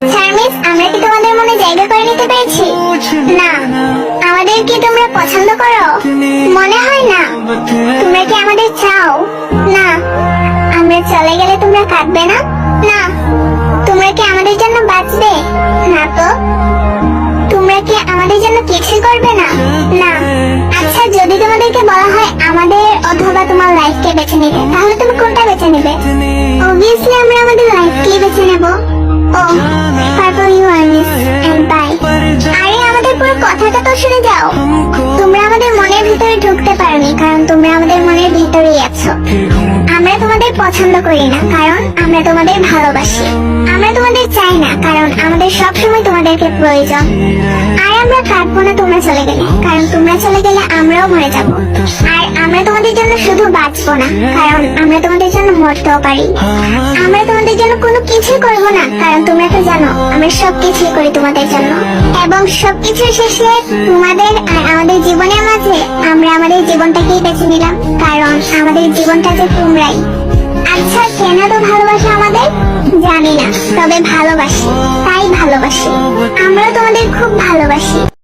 শারমিস, আমরা কি তোমাদের মনে জায়গা করে নিতে পেরেছি? না। আমাদের কি তোমরা পছন্দ করো? মনে হয় না। তোমরা কি আমাদের চাও? না। আমরা চলে গেলে তোমরা কাঁদবে না? না। তোমরা কি আমাদের জন্য বাঁচবে? না তো। তোমরা কি আমাদের জন্য কিছু করবে না? না। আচ্ছা, যদি তোমাদেরকে বলা হয় আমাদের অথবা তোমার লাইফকে বেছে নিতে, তাহলে তুমি কোনটা বেছে নেবে? অবভিয়াসলি আমরা আমাদের লাইফকেই বেছে নেব। ও, তারপর you are miss and bye. আরে, আমাদের পুরো কথাটা তো শুনে যাও। তোমরা আমাদের মনের ভিতরে ঢুকতে পারোনি, কারণ তোমরা আমাদের মনের ভিতরেই আছো। আমরা তোমাদের পছন্দ করি না, কারণ আমরা তোমাদের ভালোবাসি। আমরা তোমাদের চাই না, কারণ আমাদের সবসময় তোমাদেরকে প্রয়োজন। আর আমরা কাঁদবো না তোমরা চলে গেলে, কারণ তোমরা চলে গেলে আমরাও মরে যাব। আর আমরা তোমাদের জন্য শুধু বাঁচবো না, কারণ আমরা তোমাদের জন্য মরতেও পারি। আমরা তোমাদের জন্য কোনো কিছুই করবো না, কারণ তোমরা তো জানো আমরা সবকিছুই করি তোমাদের জন্য। এবং সবকিছুর শেষে তোমাদের আর আমাদের জীবনের মাঝে আমরা আমাদের জীবনটাকেই বেছে নিলাম, কারণ আমাদের জীবনটা যে তোমরাই। আচ্ছা, কেন তো ভালোবাসা আমাদের জানি না, তবে ভালোবাসি, তাই ভালোবাসি। আমরা তোমাদের খুব ভালোবাসি।